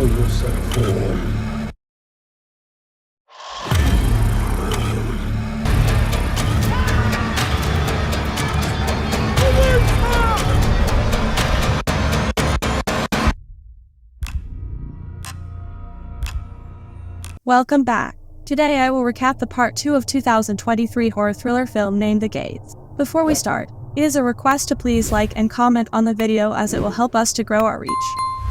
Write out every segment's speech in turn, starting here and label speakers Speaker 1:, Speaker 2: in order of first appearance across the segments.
Speaker 1: propel yourself forward.
Speaker 2: Welcome back. Today I will recap the part 2 of 2023 horror thriller film named The Gates. Before we start, it is a request to please like and comment on the video as it will help us to grow our reach.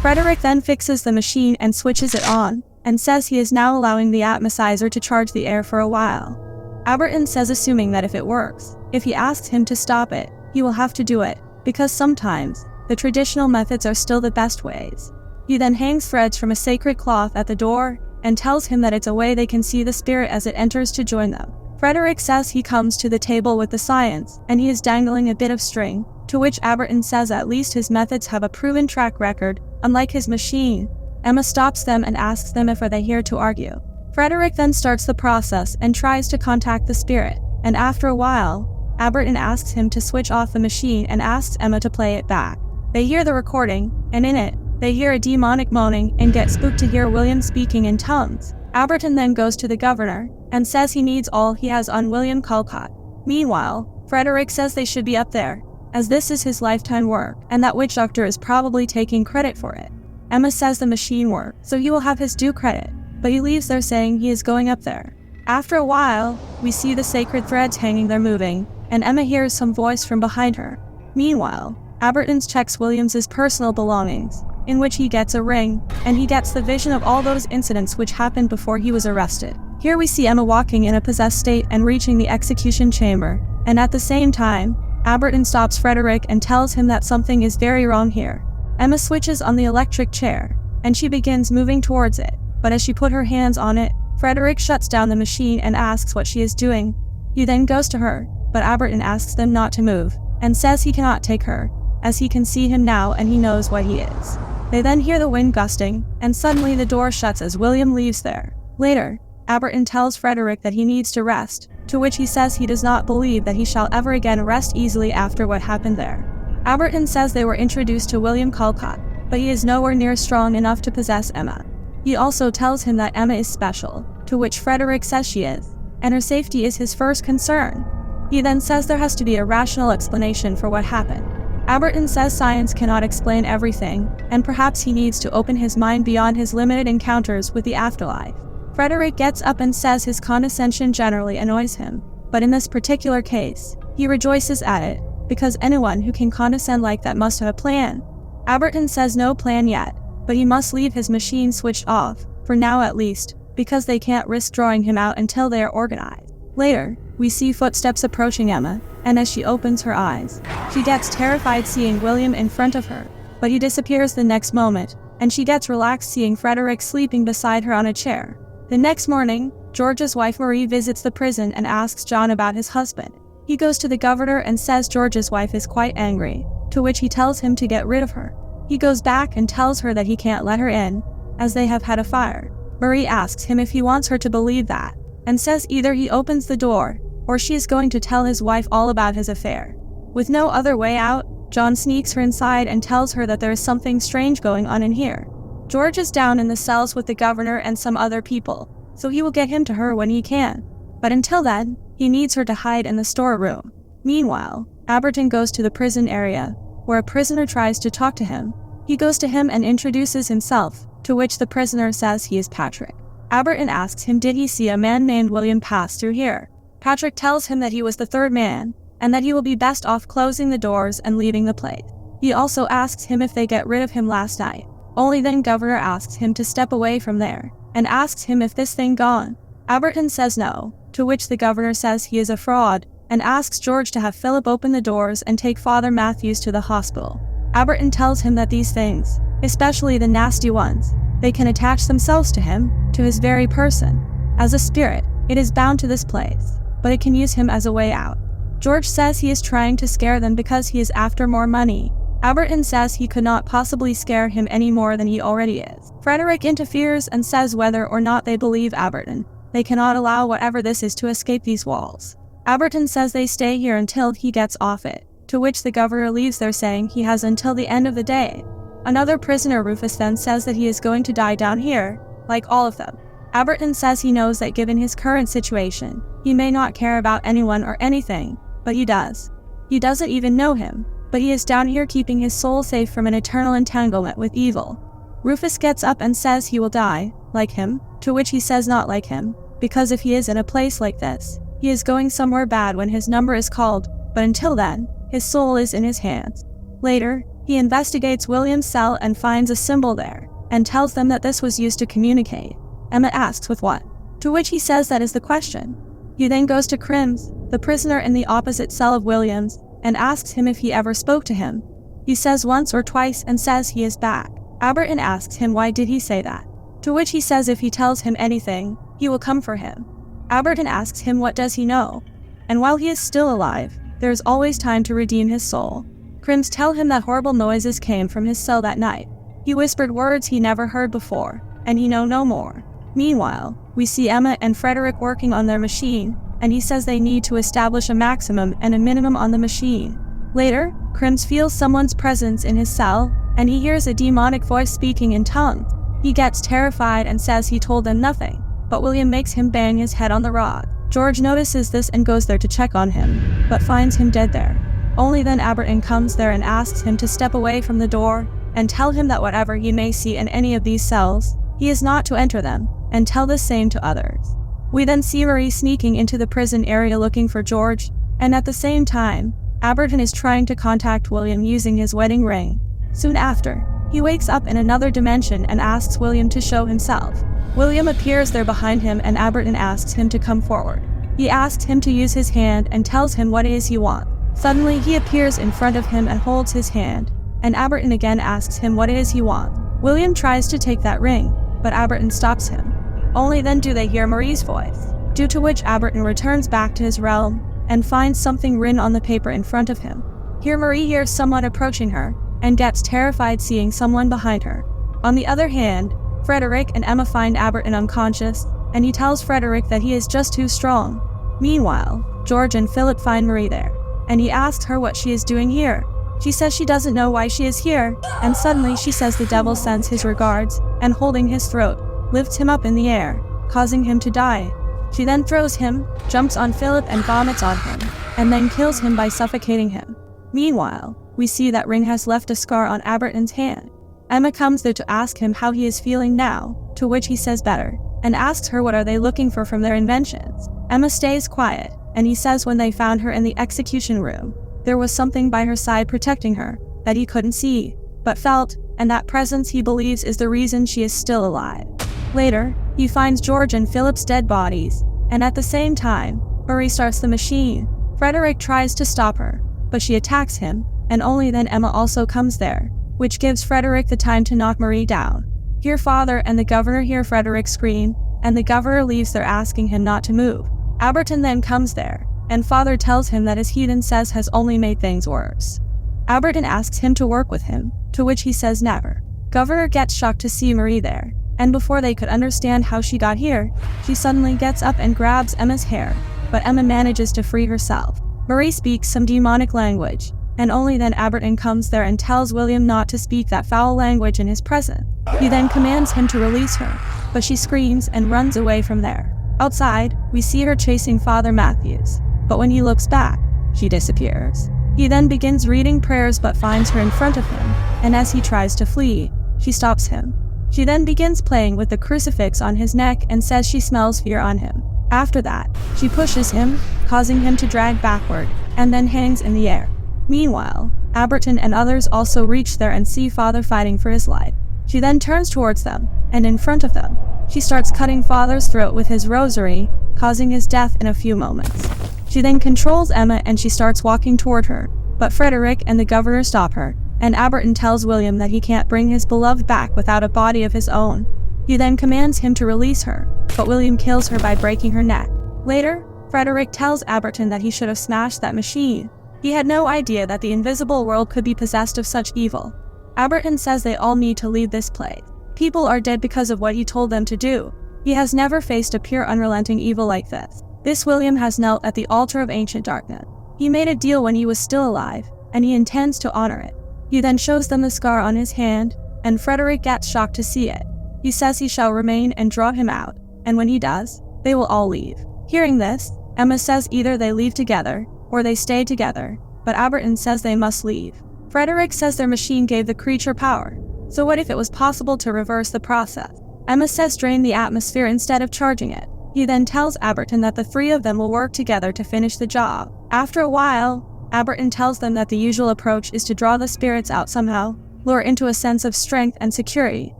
Speaker 2: Frederick then fixes the machine and switches it on, and says he is now allowing the atmosizer to charge the air for a while. Alberton says assuming that if it works, if he asks him to stop it, he will have to do it, because sometimes, the traditional methods are still the best ways. He then hangs threads from a sacred cloth at the door, and tells him that it's a way they can see the spirit as it enters to join them. Frederick says he comes to the table with the science, and he is dangling a bit of string, to which Alberton says at least his methods have a proven track record, unlike his machine. Emma stops them and asks them if are they here to argue. Frederick then starts the process and tries to contact the spirit, and after a while, Alberton asks him to switch off the machine and asks Emma to play it back. They hear the recording, and in it, they hear a demonic moaning and get spooked to hear William speaking in tongues. Alberton then goes to the governor and says he needs all he has on William Callcott. Meanwhile, Frederick says they should be up there, as this is his lifetime work and that witch doctor is probably taking credit for it. Emma says the machine worked, so he will have his due credit, but he leaves there saying he is going up there. After a while, we see the sacred threads hanging there moving, and Emma hears some voice from behind her. Meanwhile, Alberton checks Williams's personal belongings, in which he gets a ring, and he gets the vision of all those incidents which happened before he was arrested. Here we see Emma walking in a possessed state and reaching the execution chamber, and at the same time, Alberton stops Frederick and tells him that something is very wrong here. Emma switches on the electric chair, and she begins moving towards it, but as she put her hands on it, Frederick shuts down the machine and asks what she is doing. He then goes to her, but Alberton asks them not to move, and says he cannot take her, as he can see him now and he knows what he is. They then hear the wind gusting, and suddenly the door shuts as William leaves there. Later, Alberton tells Frederick that he needs to rest, to which he says he does not believe that he shall ever again rest easily after what happened there. Alberton says they were introduced to William Callcott, but he is nowhere near strong enough to possess Emma. He also tells him that Emma is special, to which Frederick says she is, and her safety is his first concern. He then says there has to be a rational explanation for what happened. Alberton says science cannot explain everything, and perhaps he needs to open his mind beyond his limited encounters with the afterlife. Frederick gets up and says his condescension generally annoys him, but in this particular case, he rejoices at it, because anyone who can condescend like that must have a plan. Alberton says no plan yet, but he must leave his machine switched off, for now at least, because they can't risk drawing him out until they are organized. Later, we see footsteps approaching Emma, and as she opens her eyes, she gets terrified seeing William in front of her, but he disappears the next moment, and she gets relaxed seeing Frederick sleeping beside her on a chair. The next morning, George's wife Marie visits the prison and asks John about his husband. He goes to the governor and says George's wife is quite angry, to which he tells him to get rid of her. He goes back and tells her that he can't let her in, as they have had a fire. Marie asks him if he wants her to believe that, and says either he opens the door, or she is going to tell his wife all about his affair. With no other way out, John sneaks her inside and tells her that there is something strange going on in here. George is down in the cells with the governor and some other people, so he will get him to her when he can. But until then, he needs her to hide in the storeroom. Meanwhile, Alberton goes to the prison area, where a prisoner tries to talk to him. He goes to him and introduces himself, to which the prisoner says he is Patrick. Alberton asks him did he see a man named William pass through here. Patrick tells him that he was the third man, and that he will be best off closing the doors and leaving the place. He also asks him if they get rid of him last night. Only then Governor asks him to step away from there, and asks him if this thing gone. Alberton says no, to which the governor says he is a fraud, and asks George to have Philip open the doors and take Father Matthews to the hospital. Alberton tells him that these things, especially the nasty ones, they can attach themselves to him, to his very person. As a spirit, it is bound to this place, but it can use him as a way out. George says he is trying to scare them because he is after more money. Alberton says he could not possibly scare him any more than he already is. Frederick interferes and says whether or not they believe Alberton, they cannot allow whatever this is to escape these walls. Alberton says they stay here until he gets off it, to which the governor leaves there saying he has until the end of the day. Another prisoner, Rufus, then says that he is going to die down here, like all of them. Aberton says he knows that given his current situation, he may not care about anyone or anything, but he does. He doesn't even know him, but he is down here keeping his soul safe from an eternal entanglement with evil. Rufus gets up and says he will die, like him, to which he says not like him, because if he is in a place like this, he is going somewhere bad when his number is called, but until then, his soul is in his hands. Later, he investigates William's cell and finds a symbol there, and tells them that this was used to communicate. Emma asks with what, to which he says that is the question. He then goes to 𝐀𝐋𝐖𝐀𝐃, the prisoner in the opposite cell of William's, and asks him if he ever spoke to him. He says once or twice and says he is back. Aberton asks him why did he say that, to which he says if he tells him anything, he will come for him. Aberton asks him what does he know, and while he is still alive, there is always time to redeem his soul. 𝐀𝐋𝐖𝐀𝐃 tell him that horrible noises came from his cell that night. He whispered words he never heard before, and he know no more. Meanwhile, we see Emma and Frederick working on their machine, and he says they need to establish a maximum and a minimum on the machine. Later, 𝐀𝐋𝐖𝐀𝐃 feels someone's presence in his cell, and he hears a demonic voice speaking in tongues. He gets terrified and says he told them nothing, but William makes him bang his head on the rock. George notices this and goes there to check on him, but finds him dead there. Only then Aberton comes there and asks him to step away from the door, and tell him that whatever he may see in any of these cells, he is not to enter them, and tell the same to others. We then see Marie sneaking into the prison area looking for George, and at the same time, Aberton is trying to contact William using his wedding ring. Soon after, he wakes up in another dimension and asks William to show himself. William appears there behind him and Aberton asks him to come forward. He asks him to use his hand and tells him what it is he wants. Suddenly he appears in front of him and holds his hand, and Aberton again asks him what it is he wants. William tries to take that ring, but Aberton stops him. Only then do they hear Marie's voice, due to which Aberton returns back to his realm, and finds something written on the paper in front of him. Here Marie hears someone approaching her, and gets terrified seeing someone behind her. On the other hand, Frederick and Emma find Aberton unconscious, and he tells Frederick that he is just too strong. Meanwhile, George and Philip find Marie there, and he asks her what she is doing here. She says she doesn't know why she is here, and suddenly she says the devil sends his regards, and holding his throat, lifts him up in the air, causing him to die. She then throws him, jumps on Philip and vomits on him, and then kills him by suffocating him. Meanwhile, we see that ring has left a scar on Aberton's hand. Emma comes there to ask him how he is feeling now, to which he says better, and asks her what are they looking for from their inventions. Emma stays quiet, and he says when they found her in the execution room, there was something by her side protecting her, that he couldn't see, but felt, and that presence he believes is the reason she is still alive. Later, he finds George and Philip's dead bodies, and at the same time, Marie starts the machine. Frederick tries to stop her, but she attacks him, and only then Emma also comes there, which gives Frederick the time to knock Marie down. Here Father and the governor hear Frederick scream, and the governor leaves there asking him not to move. Aberton then comes there, and Father tells him that his heathen says has only made things worse. Aberton asks him to work with him, to which he says never. Governor gets shocked to see Marie there, and before they could understand how she got here, she suddenly gets up and grabs Emma's hair, but Emma manages to free herself. Marie speaks some demonic language, and only then Aberton comes there and tells William not to speak that foul language in his presence. He then commands him to release her, but she screams and runs away from there. Outside, we see her chasing Father Matthews, but when he looks back, she disappears. He then begins reading prayers but finds her in front of him, and as he tries to flee, she stops him. She then begins playing with the crucifix on his neck and says she smells fear on him. After that, she pushes him, causing him to drag backward, and then hangs in the air. Meanwhile, Aberton and others also reach there and see Father fighting for his life. She then turns towards them, and in front of them, she starts cutting Father's throat with his rosary, causing his death in a few moments. She then controls Emma and she starts walking toward her, but Frederick and the governor stop her, and Aberton tells William that he can't bring his beloved back without a body of his own. He then commands him to release her, but William kills her by breaking her neck. Later, Frederick tells Aberton that he should have smashed that machine. He had no idea that the invisible world could be possessed of such evil. Aberton says they all need to leave this place. People are dead because of what he told them to do. He has never faced a pure unrelenting evil like this. This William has knelt at the altar of ancient darkness. He made a deal when he was still alive, and he intends to honor it. He then shows them the scar on his hand, and Frederick gets shocked to see it. He says he shall remain and draw him out, and when he does, they will all leave. Hearing this, Emma says either they leave together, or they stay together, but Aberton says they must leave. Frederick says their machine gave the creature power, so what if it was possible to reverse the process? Emma says drain the atmosphere instead of charging it. He then tells Aberton that the three of them will work together to finish the job. After a while, Aberton tells them that the usual approach is to draw the spirits out somehow, lure into a sense of strength and security,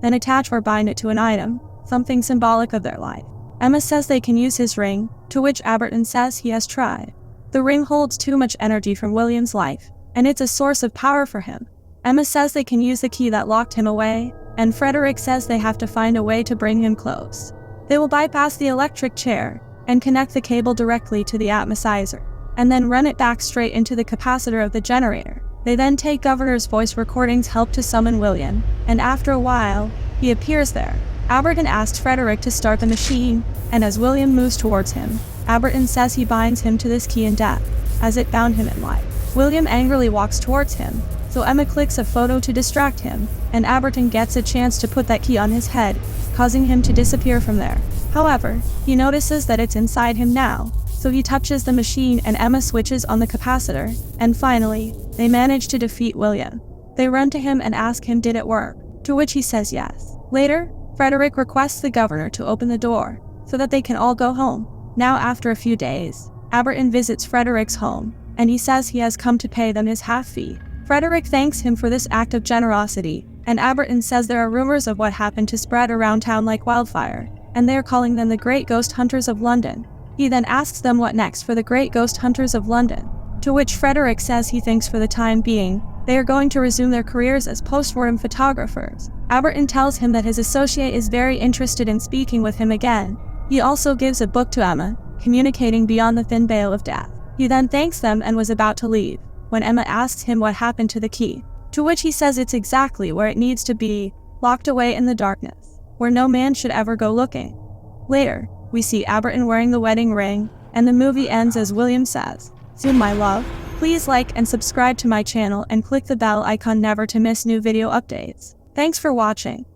Speaker 2: then attach or bind it to an item, something symbolic of their life. Emma says they can use his ring, to which Aberton says he has tried. The ring holds too much energy from William's life, and it's a source of power for him. Emma says they can use the key that locked him away, and Frederick says they have to find a way to bring him close. They will bypass the electric chair, and connect the cable directly to the atomizer, and then run it back straight into the capacitor of the generator. They then take Governor's voice recordings help to summon William, and after a while, he appears there. Aberton asks Frederick to start the machine, and as William moves towards him, Aberton says he binds him to this key in death, as it bound him in life. William angrily walks towards him, so Emma clicks a photo to distract him, and Aberton gets a chance to put that key on his head, causing him to disappear from there. However, he notices that it's inside him now, so he touches the machine and Emma switches on the capacitor, and finally, they manage to defeat William. They run to him and ask him did it work, to which he says yes. Later, Frederick requests the governor to open the door, so that they can all go home. Now after a few days, Aberton visits Frederick's home, and he says he has come to pay them his half fee. Frederick thanks him for this act of generosity, and Aberton says there are rumors of what happened to spread around town like wildfire, and they are calling them the Great Ghost Hunters of London. He then asks them what next for the Great Ghost Hunters of London, to which Frederick says he thinks for the time being, they are going to resume their careers as post-mortem photographers. Aberton tells him that his associate is very interested in speaking with him again. He also gives a book to Emma, communicating beyond the thin veil of death. He then thanks them and was about to leave, when Emma asks him what happened to the key, to which he says it's exactly where it needs to be, locked away in the darkness, where no man should ever go looking. Later, we see Aberton wearing the wedding ring, and the movie ends as William says, "Soon my love, please like and subscribe to my channel and click the bell icon never to miss new video updates." Thanks for watching.